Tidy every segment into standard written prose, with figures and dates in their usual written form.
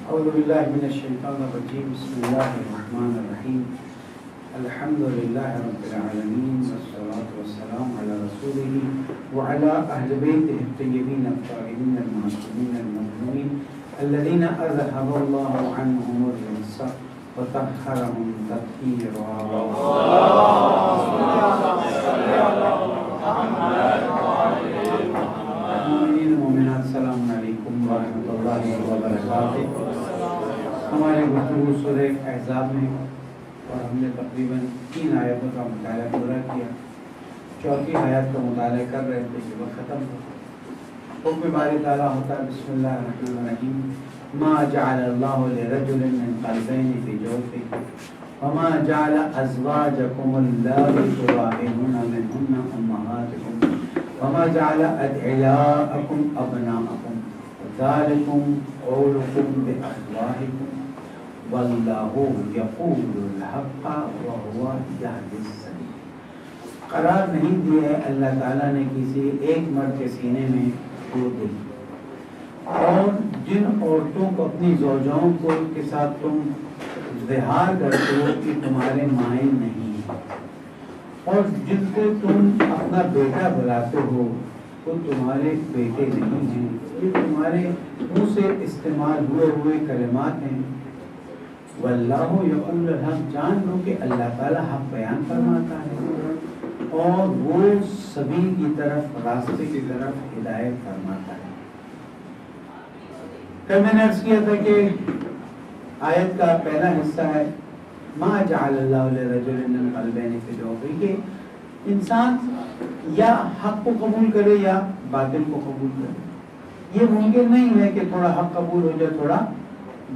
اعوذ باللہ من الشیطان الرجیم بسم اللہ الرحمن الرحیم الحمد للہ رب العالمین والصلاة والسلام علی رسولہ وعلی اہل بیتہ الطیبین الطاہرین المعصومین المظلومین الذین اذہب اللہ عنہم الرجس وطہرہم تطہیرا. مومنات السلام علیکم ورحمۃ اللہ وبرکاتہ. ہمارے گفتگو سورہ احزاب میں اور ہم نے تقریباً 3 آیتوں کا مطالعہ پورا کیا. چوتھی آیت کا مطالعہ کر رہے تھے کہ وہ ختم ہو. حکم باری تعالیٰ ہوتا ہے بسم اللہ الرحمن الرحیم ما جعل اللہ لرجل من قلبین فی جوفہ وما جعل ازواجکم اللاتی تظاہرون منہن امہاتکم وما جعل ادعیاءکم ابناءکم ذالکم قولکم بافواہکم واللہ یقول الحق وہو یہدی السبیل. قرار نہیں دیا ہے اللہ تعالیٰ نے کسی ایک مرد کے سینے میں 2 دل، اور جن عورتوں کو اپنی زوجوں کو کے ساتھ تم ظہار کرتے ہو کہ تمہارے مائیں نہیں ہیں، اور جن کو تم اپنا بیٹا بلاتے ہو وہ تمہارے بیٹے نہیں ہیں. یہ تمہارے منہ سے استعمال ہوئے کلمات ہیں. واللہ یقول الحق، جان لو کہ اللہ تعالیٰ حق بیان فرماتا ہے اور وہ سبیل کی طرف، راستے کی طرف ہدایت فرماتا ہے. کل میں نے عرض کیا تھا کہ آیت کا پہلا حصہ ہے ما جعل اللہ لرجل من قلبین فی جوفہ، کہ انسان یا حق کو قبول کرے یا باطل کو قبول کرے. یہ ممکن نہیں ہے کہ تھوڑا حق قبول ہو جائے، تھوڑا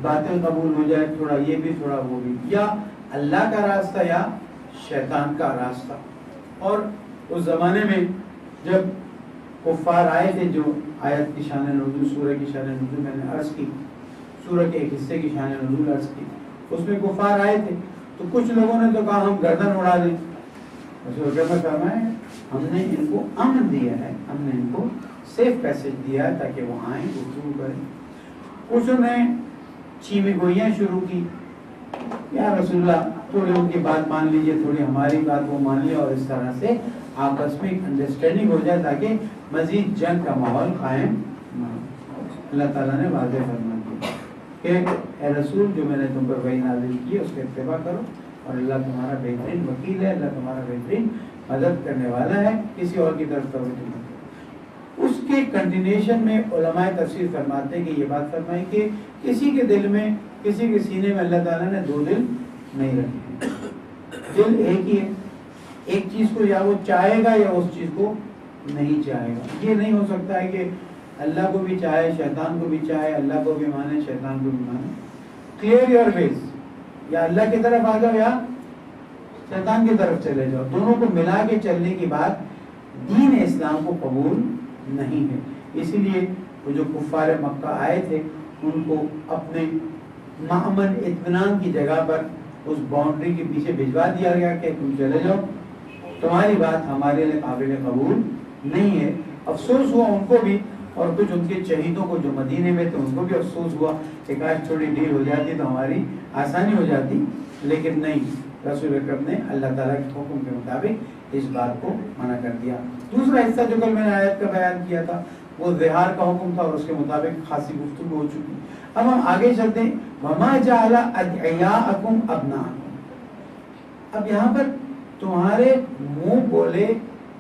باطل قبول ہو جائے، تھوڑا یہ بھی تھوڑا وہ بھی، یا اللہ کا راستہ یا شیطان کا راستہ. اور اس زمانے میں جب کفار آئے تھے، جو آیت کی شان نزول، سورہ کی شان نزول میں نے عرض کی، سورہ کے ایک حصے کی شان نزول عرض کی، اس میں کفار آئے تھے تو کچھ لوگوں نے تو کہا ہم گردن اڑا دیں. رسول اللہ فرمائے ہم نے ان کو امن دیا ہے، ہم نے ان کو سیف پیسج دیا ہے تاکہ وہ آئیں گفتگو کریں. کچھ نے چیمی گوئیاں شروع کی، یا رسول اللہ تھوڑی ان کی بات مان لیجئے، تھوڑی ہماری بات وہ مان لیا، اور اس طرح سے آپس میں انڈرسٹینڈنگ ہو جائے تاکہ مزید جنگ کا ماحول قائم. اللہ تعالیٰ نے واضح فرما دیا کہ اے رسول جو میں نے تم پر وحی نازل کی اس کے اتباع کرو، اور اللہ تمہارا بہترین وکیل ہے، اللہ تمہارا بہترین مدد کرنے والا ہے، کسی اور کی طرف توجہ مت کرو. اس کے کنٹینیوشن میں علماء تفسیر فرماتے ہیں کہ یہ بات فرمائی کہ کسی کے دل میں، کسی کے سینے میں اللہ تعالیٰ نے 2 دل نہیں رکھے. دل ایک ہی ہے، ایک چیز کو یا وہ چاہے گا یا اس چیز کو نہیں چاہے گا. یہ نہیں ہو سکتا ہے کہ اللہ کو بھی چاہے، شیطان کو بھی چاہے، اللہ کو بھی مانے، شیطان کو بھی مانے. کلیئر یور ویز، یا اللہ کی طرف آ جاؤ یا شیطان کی طرف چلے جاؤ. دونوں کو ملا کے چلنے کی بات دین اسلام کو قبول نہیں ہے. اسی لیے وہ جو کفار مکہ آئے تھے ان کو اپنے مأمن اطمینان کی جگہ پر اس باؤنڈری کے پیچھے بھجوا دیا گیا کہ تم چلے جاؤ، تمہاری بات ہمارے لیے قابل قبول نہیں ہے. افسوس ہوا ان کو بھی، اور کچھ ان کے شہیدوں کو جو مدینے میں تھے ان کو بھی افسوس ہوا کہ کاش تھوڑی ڈیل ہو جاتی تو ہماری آسانی ہو جاتی. لیکن نہیں، رسول اکرم نے اللہ تعالیٰ کے حکم کے مطابق اس بات کو منع کر دیا. دوسرا حصہ جو کل میں نے آیت کا بیان کیا تھا وہ ظہار کا حکم تھا، اور اس کے مطابق خاصی گفتگو ہو چکی. اب ہم آگے چلتے ہیں. وما جعل ادعیاءکم ابناءکم، اب یہاں پر تمہارے منہ بولے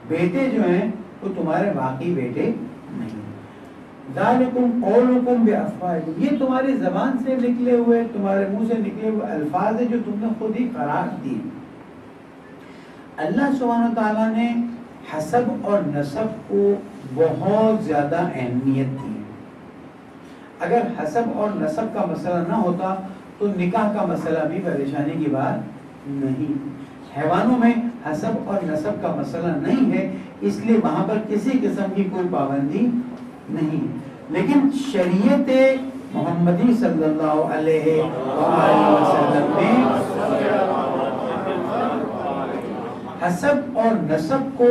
بیٹے جو ہیں وہ تمہارے واقعی بیٹے نہیں. ذالکم قولکم بافواہکم، یہ تمہاری زبان سے نکلے ہوئے، تمہارے منہ سے نکلے ہوئے الفاظ ہیں جو تم نے خود ہی قرار دی. اللہ سبحانہ وتعالیٰ نے حسب اور نسب کو بہت زیادہ اہمیت دی. اگر حسب اور نسب کا مسئلہ نہ ہوتا تو نکاح کا مسئلہ بھی پریشانی کی بات نہیں. حیوانوں میں حسب اور نسب کا مسئلہ نہیں ہے، اس لیے وہاں پر کسی قسم کی کوئی پابندی نہیں. لیکن شریعت محمدی صلی اللہ علیہ وآلہ وسلم میں حسب اور نسب کو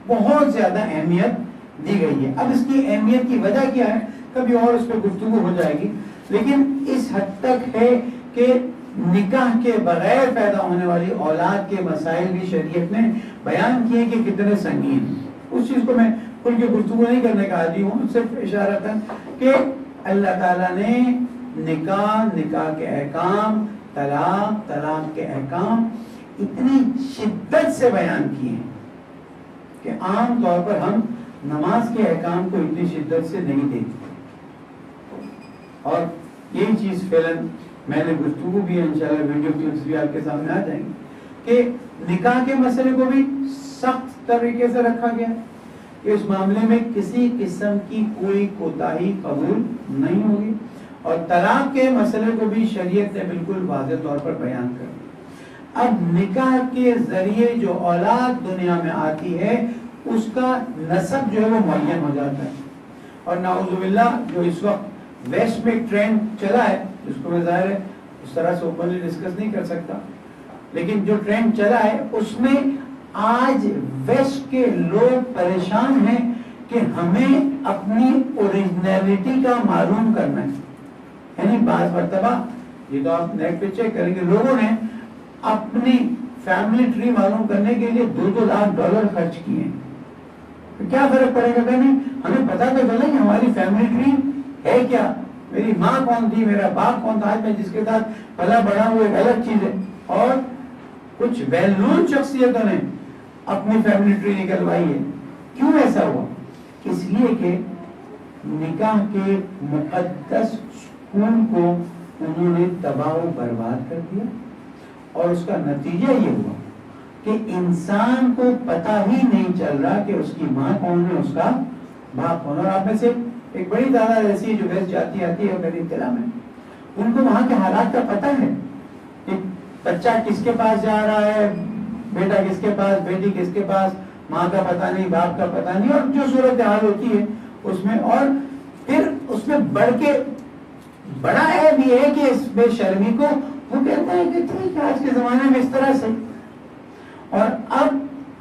بہت زیادہ اہمیت دی گئی ہے. اب اس کی اہمیت کی وجہ کیا ہے کبھی اور اس پہ گفتگو ہو جائے گی. لیکن اس حد تک ہے کہ نکاح کے بغیر پیدا ہونے والی اولاد کے مسائل بھی شریعت نے بیان کیے کہ کتنے سنگین ہیں. اس چیز کو میں کھل کے گفتگو نہیں کرنے کا عادی ہوں، صرف اشارہ تھا کہ اللہ تعالیٰ نے نکاح کے احکام، طلاق کے احکام اتنی شدت سے بیان کیے ہیں کہ عام طور پر ہم نماز کے احکام کو اتنی شدت سے نہیں دیکھتے. اور یہی چیز فعلاً میں نے گفتگو بھی انشاءاللہ ویڈیو کلپس بھی آپ کے سامنے آ جائیں گے کہ نکاح کے مسئلے کو بھی سخت طریقے سے رکھا گیا کہ اس معاملے میں کسی قسم کی کوئی کوتاہی قبول نہیں ہوگی، اور طلاق کے مسئلے کو بھی شریعت نے بالکل واضح طور پر بیان کر دیا. اب نکاح کے ذریعے جو اولاد دنیا میں آتی ہے اس کا نسب جو ہے وہ معین ہو جاتا ہے. اور نعوذ باللہ جو اس وقت ویسٹ میں ٹرینڈ چلا ہے، جس کو میں ظاہر ہے اس طرح سے اوپنلی ڈسکس نہیں کر سکتا، لیکن جو ٹرینڈ چلا ہے اس میں آج ویسٹ کے لوگ پریشان ہیں کہ ہمیں اپنی اوریجنلٹی کا معلوم کرنا ہے. یعنی بعض مرتبہ یہ تو آپ نیٹ پہ چیک کریں گے، لوگوں نے اپنی فیملی ٹری معلوم کرنے کے لیے $2 لاکھ خرچ کیے ہیں. کیا فرق پڑے گا؟ نہیں، ہمیں پتا تو چلا کہ ہماری فیملی ٹری ہے کیا، میری ماں کون تھی، میرا باپ کون تھا، آج میں جس کے ساتھ پلا بڑا ہوں ایک الگ چیز ہے. اور کچھ ویل نون شخصیتوں نے اپنی فیملی ٹری نکلوائی ہے. کیوں ایسا ہوا؟ اس لیے کہ نکاح کے مقدس سکون کو انہوں نے تباہ و برباد کر دیا، اور اس کا نتیجہ یہ ہوا کہ انسان کو پتہ ہی نہیں چل رہا کہ اس کی ماں کون ہے، اس کا باپ کون ہے. اور آپ میں سے ایک بڑی تعداد ایسی ہے جو ویسٹ جاتی آتی ہے میری اطلاع میں، ان کو وہاں کے حالات کا پتہ ہے کہ بچہ کس کے پاس جا رہا ہے، بیٹا کس کے پاس، بیٹی کس کے پاس، ماں کا پتہ نہیں، باپ کا پتہ نہیں، اور جو صورتحال ہوتی ہے اس میں. اور پھر اس میں بڑھ کے بڑا عیب یہ ہے کہ اس بے شرمی کو وہ کہتے ہیں کہ ٹھیک ہے آج کے زمانے میں اس طرح سے، اور اب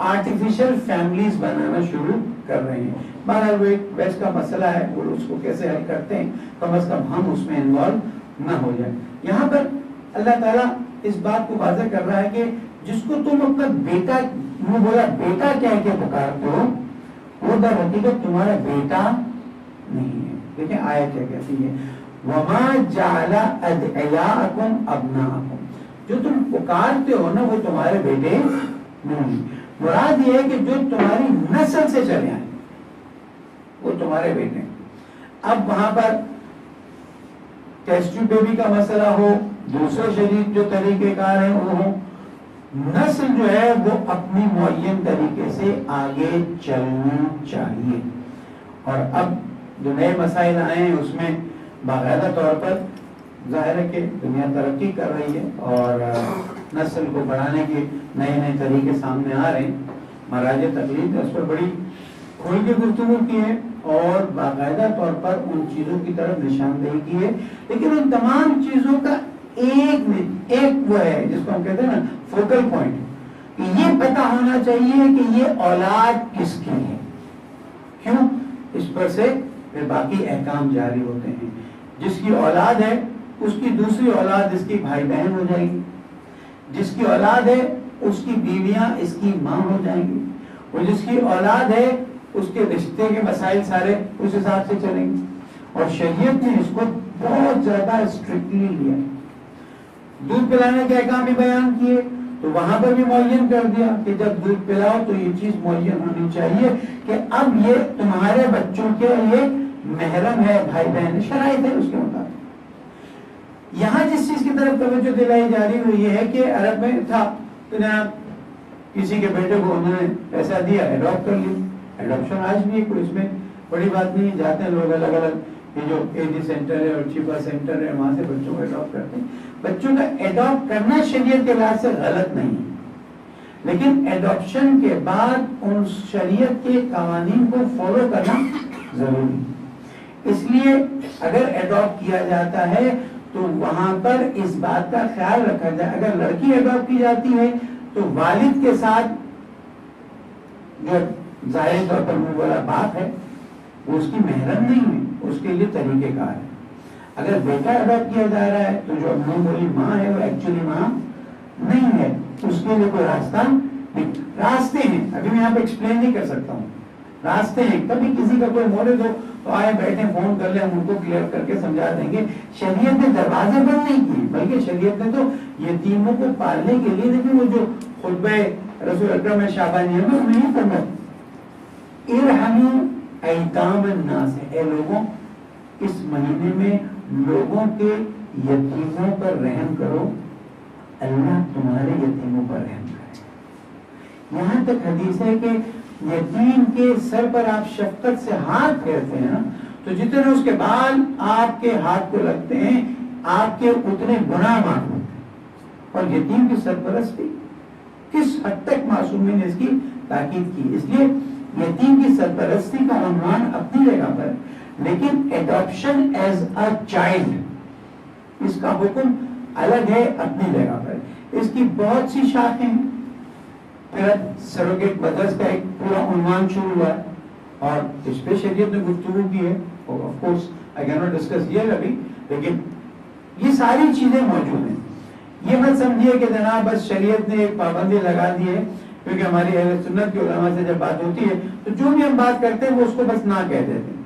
آرٹیفیشل فیملیز بنانا شروع کر رہے ہیں. بہرحال وہ ایک ویسٹ کا مسئلہ ہے، وہ اس کو کیسے حل کرتے ہیں، کم از کم ہم اس میں انوالو نہ ہو جائیں. یہاں پر اللہ تعالیٰ اس بات کو واضح کر رہا ہے کہ جس کو تم اپنا بیٹا، وہ بولا بیٹا کہہ کے پکارتے ہو، وہ در حقیقت تمہارا بیٹا نہیں ہے. دیکھیں آیت کیا کہتی ہے، وَمَا جَعَلَ أَدْعِيَاءَكُمْ أَبْنَاءَكُمْ، جو تم پکارتے ہو نا وہ تمہارے بیٹے نہیں. مراد یہ ہے کہ جو تمہاری نسل سے چلے آئے وہ تمہارے بیٹے. اب وہاں پر ٹیسٹ ٹیوب بیبی کا مسئلہ ہو، دوسرے شدید جو طریقہ کار ہیں وہ ہوں، نسل جو ہے وہ اپنی معین طریقے سے آگے چلنا چاہیے. اور اب جو نئے مسائل آئے ہیں اس میں باقاعدہ طور پر ظاہر ہے کہ دنیا ترقی کر رہی ہے اور نسل کو بڑھانے کے نئے نئے طریقے سامنے آ رہے ہیں. مراجع تقلید نے اس پر بڑی کھول کے گفتگو کی ہے اور باقاعدہ طور پر ان چیزوں کی طرف نشاندہی کی ہے، لیکن ان تمام چیزوں کا ایک وہ ہے جس کو ہم کہتے ہیں نا فوکل پوائنٹ، یہ پتہ ہونا چاہیے کہ یہ اولاد کس کی ہے. کیوں؟ اس پر سے پھر باقی احکام جاری ہوتے ہیں. جس کی اولاد ہے اس کی دوسری اولاد اس کی بھائی بہن ہو جائے گی، جس کی اولاد ہے اس کی بیویاں اس کی ماں ہو جائیں گی، اور جس کی اولاد ہے اس کے رشتے کے مسائل سارے اس حساب سے چلیں گے. اور شریعت نے اس کو بہت زیادہ اسٹرکٹلی لیا. دودھ پلانے کے احکام بھی بیان کیے تو وہاں پر بھی معین کر دیا کہ جب دودھ پلاؤ تو یہ چیز معین ہونی چاہیے کہ اب یہ تمہارے بچوں کے لیے محرم ہے، بھائی بہن، شرائط ہے اس کے مطابق. یہاں جس چیز کی طرف توجہ دلائی جا رہی وہ یہ ہے کہ عرب میں تھا کسی کے بیٹے کو انہوں نے پیسہ دیا، ایڈاپٹ کر لی. ایڈاپشن آج بھی کوئی اس میں بڑی بات نہیں، جاتے ہیں لوگ الگ الگ، یہ جو ایجی سینٹر ہے اور چیپا سینٹر ہے وہاں سے بچوں کو ایڈاپٹ کرتے ہیں. بچوں کا ایڈاپٹ کرنا شریعت کے لحاظ سے غلط نہیں ہے، لیکن ایڈاپشن کے بعد ان شریعت کے قوانین کو فالو کرنا ضروری ہے. اس لیے اگر ایڈاپٹ کیا جاتا ہے تو وہاں پر اس بات کا خیال رکھا جائے، اگر لڑکی ایڈاپٹ کی جاتی ہے تو والد کے ساتھ جو ظاہر طور پر وہ بولا باپ ہے وہ اس کی محرم نہیں ہے، اس کے لیے طریقہ کار ہے. اگر بیٹا اڈاپٹ کیا جا رہا ہے تو جو منہ بولی ماں ہے وہ ایکچولی ماں نہیں ہے، اس کے لیے کوئی راستہ نہیں. راستے ہیں، ابھی میں یہاں پہ ایکسپلین نہیں کر سکتا ہوں. راستے ہیں، کبھی کسی کا کوئی مورد ہو تو آئے بیٹھے فون کر لیں، ہم ان کو کلیئر کر کے سمجھا دیں گے. شریعت نے دروازے بند نہیں کیے، بلکہ شریعت نے تو یتیموں کو پالنے کے لیے دیکھیں وہ جو خطبہ رسول اکرم شعبانیہ میں نہیں فرمایا ارحموا ایتام الناس، اے لوگوں اس مہینے میں لوگوں کے یتیموں پر رحم کرو، اللہ تمہارے یتیموں پر رحم کرے. یہاں تک حدیث ہے کہ یتیم کے سر پر آپ شفقت سے ہاتھ پھیرتے ہیں نا تو جتنے اس کے بال آپ کے ہاتھ کو لگتے ہیں آپ کے اتنے گناہ معاف ہوتے ہیں. اور یتیم کی سرپرستی کس حد تک معصومی نے اس کی تاکید کی. اس لیے یتیم کی سرپرستی کا عنوان اپنی جگہ پر، لیکن ایڈاپشن ایز اے چائلڈ اس کا حکم الگ ہے اپنی جگہ پر. اس کی بہت سی شاخیں ہیں. پھر سروگیٹ مدرس کا ایک پورا عنوان شروع ہوا ہے اور اس پہ شریعت نے گفتگو کی ہے. Of course I can not discuss here ابھی، لیکن یہ ساری چیزیں موجود ہیں. یہ مت سمجھیے کہ جناب بس شریعت نے ایک پابندی لگا دی ہے، کیونکہ ہماری اہل سنت کے علماء سے جب بات ہوتی ہے تو جو بھی ہم بات کرتے ہیں وہ اس کو بس نہ کہہ دیتے ہیں.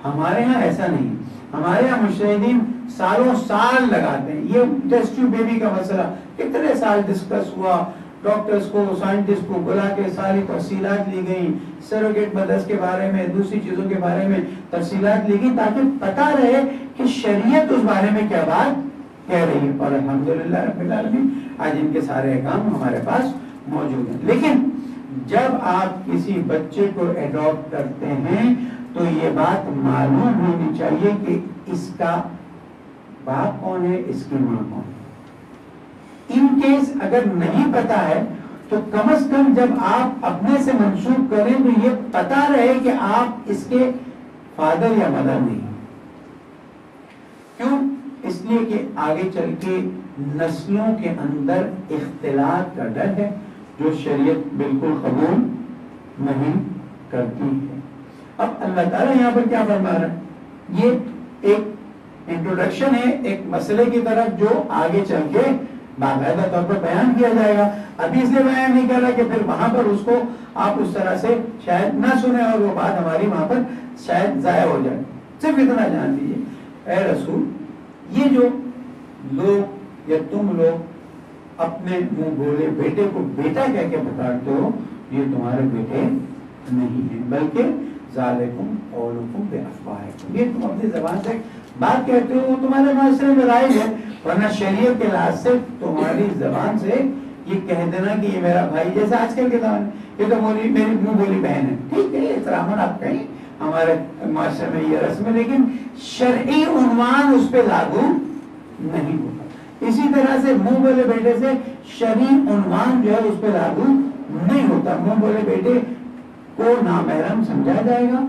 ہمارے ہاں ایسا نہیں. ہمارے یہاں مجتہدین سالوں سال لگاتے ہیں. یہ ٹیسٹ ٹیوب بیبی کا مسئلہ کتنے سال ڈسکس ہوا، ڈاکٹرز کو سائنٹسٹ کو بلا کے ساری تفصیلات لی گئیں، سروگیٹ مدرس کے بارے میں دوسری چیزوں کے بارے میں تفصیلات لی گئی تاکہ پتہ رہے کہ شریعت اس بارے میں کیا بات کہہ رہی ہے. اور الحمدللہ رب العالمین آج ان کے سارے احکام ہمارے پاس موجود ہیں. لیکن جب آپ کسی بچے کو ایڈاپٹ کرتے ہیں تو یہ بات معلوم ہونی چاہیے کہ اس کا باپ کون ہے، اس کی ماں کون ہے. ان کیس اگر نہیں پتا ہے تو کم از کم جب آپ اپنے سے منسوب کریں تو یہ پتا رہے کہ آپ اس کے فادر یا مدر نہیں. کیوں؟ اس لیے کہ آگے چل کے نسلوں کے اندر اختلاط کا ڈر ہے جو شریعت بالکل قبول نہیں کرتی ہے. اب اللہ تعالیٰ یہاں پر کیا فرما رہا ہے؟ یہ ایک انٹروڈکشن ہے ایک مسئلے کی طرف جو آگے چل کے باقاعدہ طور پر بیان کیا جائے گا. ابھی اس لیے بیان نہیں کر رہا کہ پھر وہاں پر اس کو آپ اس طرح سے شاید نہ سنیں اور وہ بات ہماری وہاں پر شاید ضائع ہو جائے. صرف اتنا جان لیجیے اے رسول، یہ جو لوگ یا تم لوگ اپنے منہ بولے بیٹے کو بیٹا کہہ کے پکارتے ہو، یہ تمہارے بیٹے نہیں ہیں، بلکہ ذالکم قولکم بافواہکم، یہ تم اپنی زبان سے بات کہتے ہو وہ تمہارے معاشرے میں رائج ہے، ورنہ شریعت کے لحاظ سے تمہاری زبان سے یہ کہہ دینا کہ یہ میرا بھائی، جیسے آج کل کے زمانے یہ تو میری منہ بولی بہن ہے، ٹھیک ہے احتراماً آپ کہیں، ہمارے معاشرے میں یہ رسم ہے، لیکن شرعی عنوان اس پہ لاگو نہیں ہوتا. اسی طرح سے منہ بولے بیٹے سے شرعی عنوان جو ہے اس پہ لاگو نہیں ہوتا. منہ بولے بیٹے کو نامحرم سمجھا جائے گا،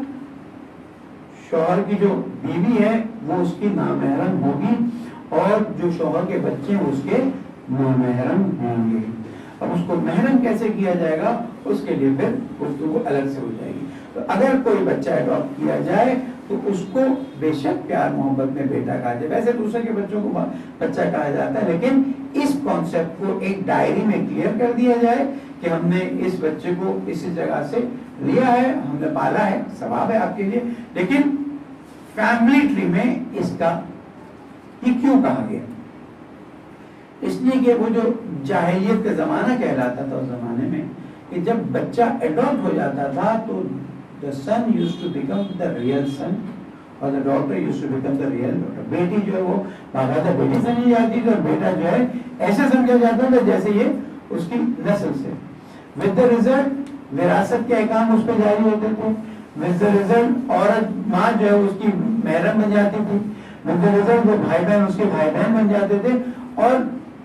شوہر کی جو بیوی ہے وہ اس کی نامحرم ہوگی اور جو شوہر کے بچے ہیں اس کے نامحرم ہوں گے. اب اس کو محرم کیسے کیا جائے گا اس کے لیے پھر گفتگو الگ سے ہو جائے گی. تو اگر کوئی بچہ اڈاپٹ کیا جائے تو اس کو بے شک پیار محبت میں بیٹا کہا جائے. ویسے دوسرے کے بچوں کو بچہ کہا جاتا ہے، لیکن اس کانسیپٹ کو ایک ڈائری میں کلیئر کر دیا جائے کہ ہم نے اس بچے کو اسی جگہ سے لیا ہے، ہم نے پالا ہے، ثواب ہے آپ کے لیے. لیکن فیملی ٹری میں اس کا یہ کیوں کہا گیا؟ اس لیے کہ وہ جو جاہلیت کا زمانہ کہلاتا تھا اس زمانے میں کہ جب بچہ ایڈاپٹ ہو جاتا تھا تو the son used to become the real son اور the daughter used to become the real daughter. بیٹی جو ہے وہ باقاعدہ بیٹی سمجھی جاتی تھی اور بیٹا جو ہے ایسے سمجھا جاتا تھا جیسے یہ اس کی نسل سے. with the result وراثت کے احکام اس پہ جاری ہوتے تھے. with the result عورت ماں جو ہے اس کی محرم بن جاتی تھی. with the result وہ بھائی بہن اس کے بھائی بہن بن جاتے تھے اور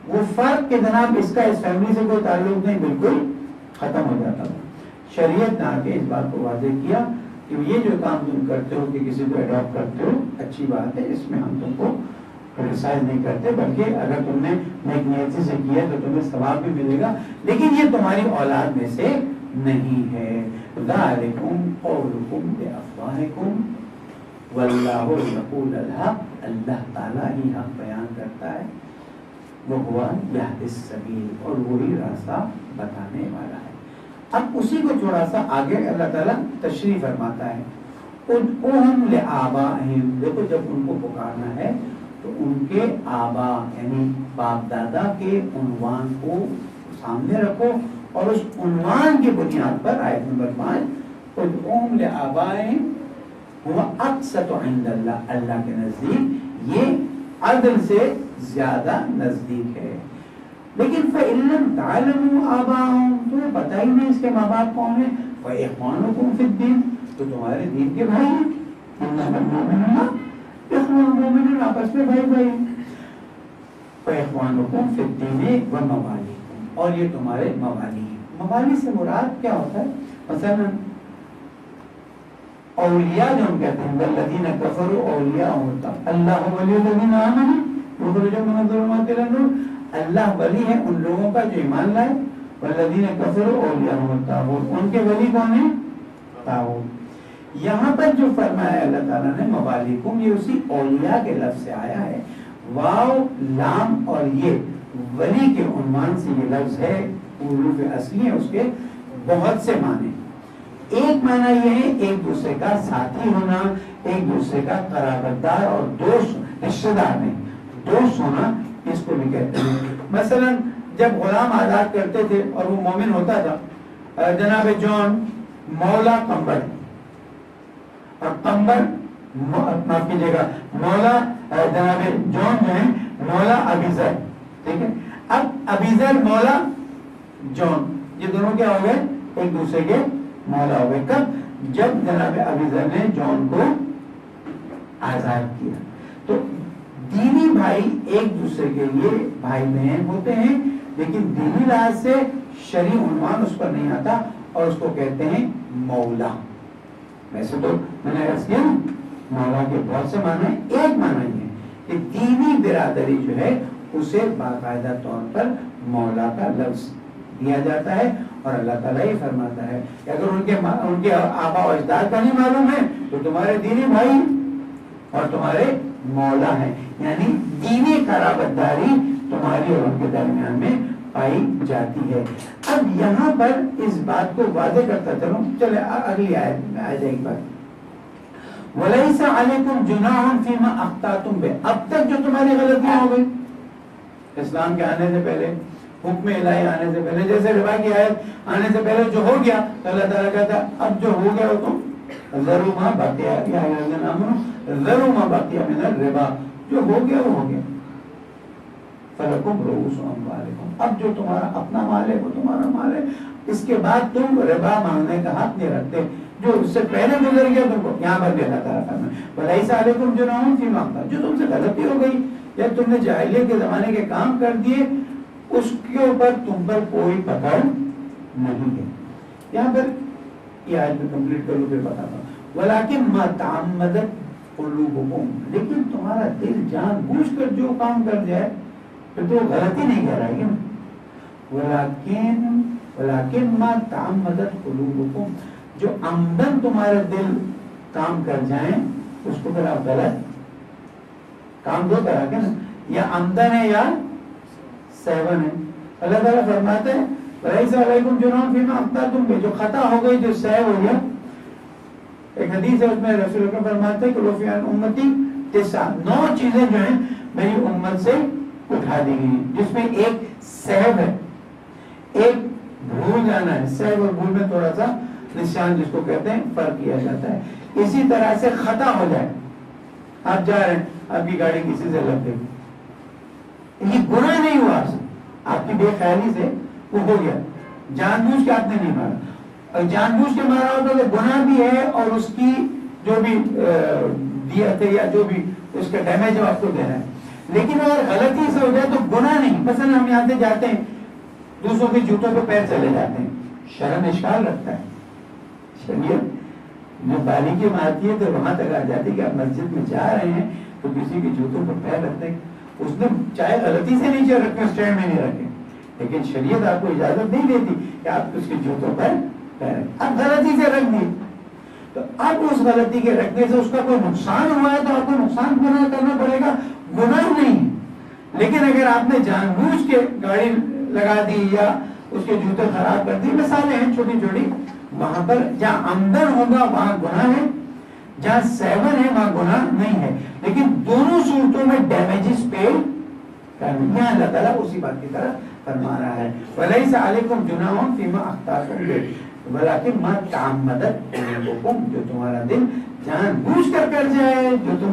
وہ فرق کہ جناب اس کا اس فیملی سے کوئی تعلق نہیں بالکل ختم ہو جاتا تھا. شریعت نے آ کے اس بات کو واضح کیا کہ یہ جو کام تم کرتے ہو کہ کسی کو اڈاپٹ کرتے ہو اچھی بات ہے، اس میں ہم تم کو کرٹیسائز نہیں کرتے، بلکہ اگر تم نے نیک نیتی سے کیا تو تمہیں ثواب بھی ملے گا، لیکن یہ تمہاری اولاد میں سے نہیں ہے. ذالکم قولکم بافواہکم واللہ یقول الحق اللہ تعالیٰ ہی حق بیان کرتا ہے، وہ ہوا یہدی السبیل، اور وہی راستہ بتانے والا ہے۔ اب اسی کو تھوڑا سا آگے اللہ تعالیٰ تشریح فرماتا ہے، ادعوہم لآبائہم، دیکھو جب ان کو پکارنا ہے تو ان کے آبا یعنی باپ دادا کے عنوان کو سامنے رکھو، اور اس عنوان کی بنیاد پر آیت نمبر 5 ادعوہم لآبائہم ہوا اقسط عند اللہ، اللہ کے نزدیک یہ عدل سے زیادہ نزدیک ہے۔ لیکن فَإِن لَّمْ تَعْلَمُوا آبَاءَهُمْ، تمہیں پتہ ہی نہیں اس کے ماں باپ کون ہیں، فَإِخْوَانُكُمْ فِي الدِّينِ، تو تمہارے دین کے بھائی ہیں، إِنَّمَا الْمُؤْمِنُونَ إِخْوَةٌ، مومن آپس میں بھائی بھائی ہیں، فَإِخْوَانُكُمْ فِي الدِّينِ وَمَوَالِيكُمْ، اور یہ تمہارے موالی ہیں۔ موالی سے مراد کیا ہوتا ہے؟ مثلا اولیاء جو ہم کہتے ہیں والذین کفروا اولیاء اللہ ولی الذین آمنوا یخرجهم من الظلمات الى النور، اللہ ولی ہے ان لوگوں کا جو ایمان لائے، والذین کفروا اولیاءهم الطاغوت، ان کے ولی کون ہیں؟ طاغوت۔ یہاں پر جو فرمایا اللہ تعالیٰ نے موالیکم، یہ اسی اولیاء کے لفظ سے آیا ہے، واو لام اور یہ ولی کے عنوان سے یہ لفظ ہے، حروف اصلی ہیں اس کے بہت سے معنی۔ ایک معنی یہ ہے ایک دوسرے کا ساتھی ہونا، ایک دوسرے کا قرابت دار اور دوست، رشتہ دار نہیں، دوست ہونا، اس کو بھی کہتے ہیں۔ مثلا جب غلام آزاد کرتے تھے اور وہ مومن ہوتا تھا، جناب جان مولا قمبر، اور قمبر معاف کیجیے گا مولا جناب جان جو ہے مولا ابیذر، ٹھیک ہے۔ اب ابیذر مولا جان، یہ دونوں کیا ہو گئے؟ ایک دوسرے کے مولا ہو گئے۔ کب؟ جب جناب ابیذر نے جان کو آزاد کیا۔ تو دینی بھائی ایک دوسرے کے لیے بھائی بہن ہوتے ہیں، لیکن دینی لحاظ سے شرعی عنوان اس پر نہیں آتا، اور اس کو کہتے ہیں مولا۔ ویسے تو میں نے عرض کیا نا مولا کے بہت سے معنی ہیں، ایک معنی یہ ہے کہ دینی برادری جو ہے اسے باقاعدہ طور پر مولا کا لفظ دیا جاتا ہے، اور اللہ تعالیٰ یہ فرماتا ہے کہ اگر ان کے آبا و اجداد کا نہیں معلوم ہے تو تمہارے دینی بھائی اور تمہارے مولا ہیں، یعنی دینی قرابت داری تمہاری اور ان کے درمیان میں پائی جاتی ہے۔ اب یہاں پر اس بات کو واضح کرتا چلوں، چلے اگلی آیت میں آ جائے گی بات۔ وَلَيْسَ عَلَيْكُمْ جُنَاحٌ فِيمَا أَخْطَأْتُمْ بِهِ، اب تک جو تمہاری غلطیاں ہو گئی اسلام کے آنے سے پہلے، حکم الہی آنے سے پہلے، جیسے ربا کی آیت آنے سے پہلے جو ہو گیا تو اللہ تعالیٰ کہتا ہے اب جو ہو گیا وہ تم ذروا ما بقی یا ایھا الذین آمنوا ذروا ما بقی من الربا، جو ہو گیا وہ ہو گیا، فلکم رؤوس اموالکم، اب جو تمہارا اپنا مال ہے وہ تمہارا مال ہے، اس کے بعد تم ربا مانگنے کا حق نہیں رکھتے، جو اس سے پہلے گزر گیا تم کو۔ یہاں پر بھی اللہ تعالیٰ فرمائے ولیس علیکم جناح فیما اخطأتم، جو تم سے غلطی ہو گئی یا تم نے جاہلیت کے زمانے کے کام کر دیے، اس کے اوپر تم پر کوئی پکڑ نہیں ہے۔ یہاں پر یہ آیت میں کمپلیٹ کروں پھر بتاتا ہوں۔ ولیکن ما تعمدت قلوبکم، لیکن تمہارا دل جان بوجھ کر جو کام کر جائے پھر تو غلطی نہیں کر رہا ہے۔ ولیکن ما تعمدت قلوبکم، جو عمدن تمہارے دل کام کر جائیں اس کو پھر آپ غلط کام دو طرح کے نا، یا عمدن ہے یا سہون ہے۔ اللہ تعالیٰ فرماتے ہیں وَلَيْسَ عَلَيْكُمْ جُنَاحٌ فِيمَا أَخْطَأْتُمْ بِهِ، جو خطا ہو گئی، جو سہو ہو گیا۔ ایک حدیث ہے اس میں رسول اللہ فرماتے ہیں کہ وَفِي عَنْ أُمَّتِي 9 چیزیں جو ہیں میری امت سے اٹھا دی گئی ہیں، جس میں ایک سہو ہے، ایک بھول جانا ہے۔ سہو اور بھول میں تھوڑا سا نشان جس کو کہتے ہیں فرق کیا جاتا ہے۔ اسی طرح سے خطا ہو جائے، آپ جا رہے ہیں آپ کی گاڑی کسی سے لگ گئی، یہ گناہ نہیں ہوا آپ سے، آپ کی بے خیالی سے وہ ہو گیا، جان بوجھ کے آپ نے نہیں مارا، اور جان بوجھ کے مارا ہوتا تو گناہ بھی ہے، اور اس کی جو بھی دیت ہے یا جو بھی اس کا ڈیمیج ہے آپ کو دینا ہے۔ لیکن اگر غلطی سے ہو جائے تو گناہ نہیں۔ مثلا ہم یہاں سے جاتے ہیں، دوسروں کے جوتوں پہ پیر چلے جاتے ہیں، شرم اشکال رکھتا ہے، شریعت جو بالیغی میں آتی ہے تو وہاں تک آ جاتی ہے کہ آپ مسجد میں جا رہے ہیں تو کسی کے جوتوں پر پیر رکھتے ہیں، اس نے چاہے غلطی سے نیچے رکھے اسٹینڈ میں نہیں رکھے، لیکن شریعت آپ کو اجازت نہیں دیتی کہ آپ اس کے جوتوں پر پیر رکھیں، آپ غلطی سے رکھ دیے تو اب اس غلطی کے رکھنے سے اس کا کوئی نقصان ہوا ہے تو آپ کو نقصان پورا کرنا پڑے گا، گناہ نہیں. لیکن اگر آپ نے جان بوجھ کے گاڑی لگا دی یا اس کے جوتے خراب کر دی، مثالیں ہیں چھوٹی چھوٹی، وہاں پر جہاں آمدن ہوگا وہاں گناہ ہے، جہاں سیون ہے وہاں گناہ نہیں ہے. لیکن دونوں صورتوں میں ڈیمیجز پے کرنا. یہاں اللہ تعالیٰ اسی بات کی طرف فرما رہا ہے وَلَيْسَ عَلَيْكُمْ جُنَاحٌ فِيمَا أَخْطَأْتُمْ بِهِ وَلَكِنْ مَا تَعَمَّدَتْ قُلُوبُكُمْ. جو تمہارا دل جان بوجھ کر جائے، جو تم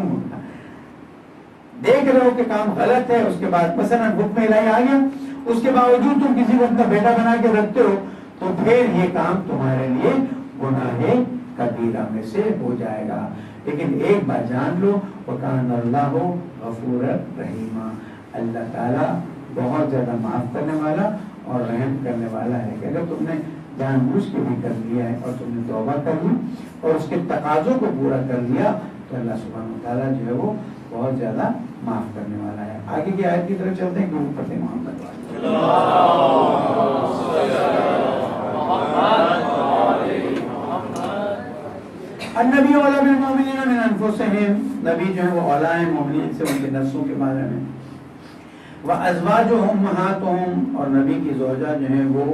دیکھ رہے ہو کہ کام غلط ہے، اس کے بعد مثلا حکم الہی آ گیا، اس کے باوجود تم کسی کو اپنا بیٹا بنا کے رکھتے ہو، تو پھر یہ کام تمہارے لیے گناہ کبیرہ میں سے ہو جائے گا. لیکن ایک بات جان لو، وَكَانَ اللَّهُ غَفُورًا رَحِيمًا. اللہ تعالیٰ بہت زیادہ معاف کرنے والا اور رحم کرنے والا ہے. کہ اگر تم نے جان بوجھ کے بھی کر لیا ہے اور تم نے توبہ کر لی اور اس کے تقاضوں کو پورا کر لیا، تو اللہ سبحانہ وتعالیٰ جو ہے وہ بہت زیادہ معاف کرنے والا ہے. آگے کی آیت کی طرف چلتے ہیں کہ اوپر سے محمد النبی اولیٰ بالمؤمنین من انفسہم. نبی جو ہے وہ اولیٰ ہیں مومنین سے ان کے نفسوں کے بارے میں. وَأَزْوَاجُهُمْ أُمَّهَاتُهُمْ. اور نبی کی زوجہ جو ہیں وہ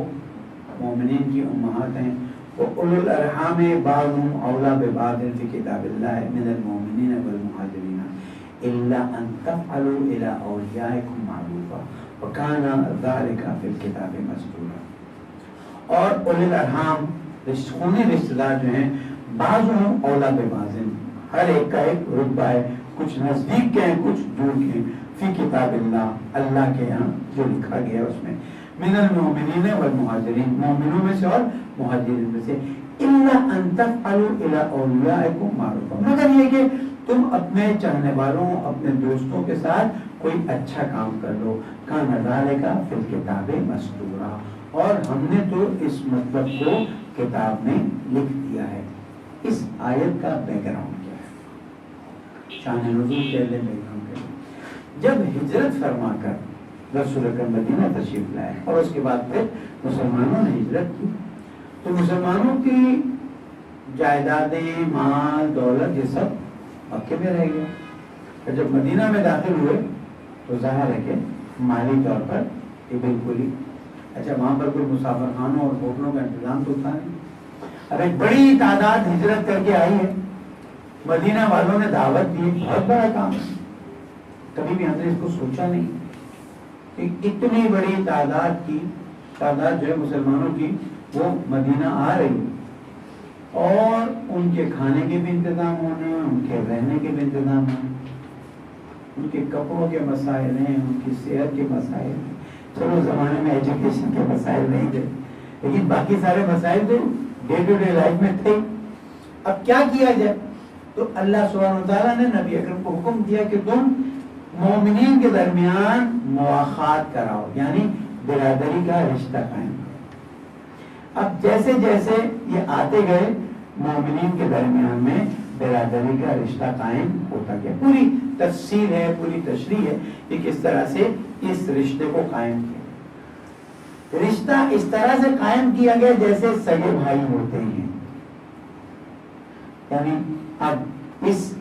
مومنین کی امہات ہیں. وَأُولُو الْأَرْحَامِ بَعْضُهُمْ أَوْلَىٰ بِبَعْضٍ فِي كِتَابِ اللَّهِ مِنَ الْمُؤْمِنِينَ وَالْمُهَاجِرِينَ إِلَّا أَن تَفْعَلُوا إِلَىٰ أَوْلِيَائِكُمْ مَعْرُوفًا وَكَانَ ذَلِكَ فِي الْكِتَابِ مَسْطُورًا. اور اولي الارحام خونی رشتہ دار جو ہیں، بعضهم اولیٰ ببعض، ہر ایک کا ایک رتبہ ہے، کچھ نزدیک کے ہیں کچھ دور کے ہیں. فی کتاب اللہ، اللہ کے یہاں جو لکھا گیا ہے اس میں. من المؤمنین والمہاجرین، مومنوں میں سے اور مہاجرین میں سے. الا ان تفعلوا الى اولیائکم معروفا، مگر یہ کہ تم اپنے چاہنے والوں، اپنے دوستوں کے ساتھ کوئی اچھا کام کر لو. کان ذالک فی الکتاب مسطورا، اور ہم نے تو اس مطلب کو کتاب میں لکھ دیا ہے. اس آیت کا بیک گراؤنڈ کیا ہے؟ شان نزول کے لیے بیک گراؤنڈ کیا ہے؟ جب ہجرت فرما کر رسول اکرم مدینہ تشریف لائے اور اس کے بعد پھر مسلمانوں نے ہجرت کی، تو مسلمانوں کی جائیدادیں، مال، دولت، یہ سب مکے میں رہ گیا. اور جب مدینہ میں داخل ہوئے تو ظاہر ہے کہ مالی طور پر یہ بالکل ہی اچھا، وہاں پر کوئی مسافر خانوں اور ہوٹلوں کا انتظام تو تھا نہیں. اب ایک بڑی تعداد ہجرت کر کے آئی ہے، مدینہ والوں نے دعوت دی، بہت بڑا کام ہے. کبھی بھی ہم نے اس کو سوچا نہیں کہ اتنی بڑی تعداد جو ہے مسلمانوں کی وہ مدینہ آ رہی ہے، اور ان کے کھانے کے بھی انتظام ہونے، ان کے رہنے کے بھی انتظام ہونے، ان کے کپڑوں کے مسائل ہیں، ان کی صحت کے مسائل ہیں. چلو زمانے میں ایجوکیشن کے مسائل نہیں تھے، لیکن باقی سارے مسائل تو ڈے ٹو ڈے لائف میں تھے. اب کیا کیا جائے؟ تو اللہ سبحانہ وتعالیٰ نے نبی اکرم کو حکم دیا کہ تم مومنین کے درمیان مواخات کراؤ، یعنی برادری کا رشتہ قائم کرو. اب جیسے جیسے یہ آتے گئے مومنین کے درمیان میں برادری کا رشتہ قائم ہوتا گیا. پوری تفصیل ہے، پوری تشریح ہے کہ کس طرح سے اس رشتے کو قائم کیا. رشتہ اس طرح سے قائم کیا گیا جیسے سگے بھائی ہوتے ہیں. یعنی اب اس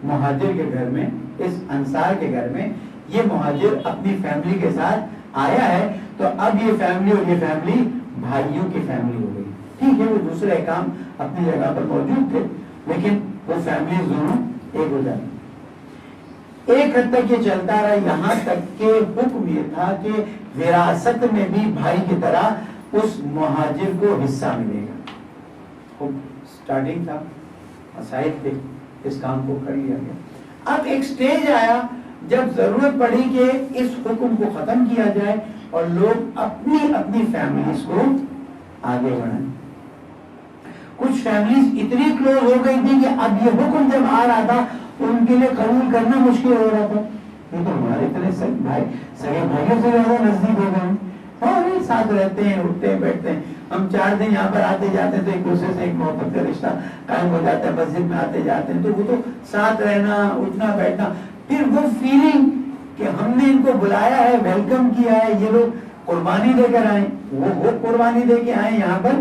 مہاجر کے گھر میں، اس انصار کے گھر میں، یہ مہاجر اپنی فیملی کے ساتھ آیا ہے، تو اب یہ فیملی اور یہ فیملی بھائیوں کی فیملی ہو گئی. ٹھیک ہے، وہ دوسرے احکام اپنی جگہ پر موجود تھے، لیکن وہ فیملی دونوں ایک ہو جاتی. ایک حد تک یہ چلتا رہا، یہاں تک کہ حکم یہ تھا کہ وراثت میں بھی بھائی کی طرح اس مہاجر کو حصہ ملے گا. سٹارٹنگ تھا، مسائل تھے، اس کام کو کر لیا گیا. اب ایک سٹیج آیا جب ضرورت پڑی کہ اس حکم کو ختم کیا جائے اور لوگ اپنی اپنی فیملیز کو آگے بڑھائیں. کچھ فیملیز اتنی کلوز ہو گئی تھی کہ اب یہ حکم جب آ رہا تھا ان کے لیے قبول کرنا مشکل ہو رہا تھا. یہ تو ہمارے اتنے سگے بھائیوں سے زیادہ نزدیک ہو گئے، اور یہ ساتھ رہتے ہیں، اٹھتے ہیں، بیٹھتے ہیں. ہم 4 دن یہاں پر آتے جاتے ہیں تو ایک دوسرے سے ایک محبت کا رشتہ قائم ہو جاتا ہے. مسجد میں آتے جاتے ہیں تو وہ تو ساتھ رہنا، اٹھنا بیٹھنا، پھر وہ فیلنگ کہ ہم نے ان کو بلایا ہے، ویلکم کیا ہے، یہ لوگ قربانی دے کر آئے، وہ قربانی دے کے آئے، یہاں پر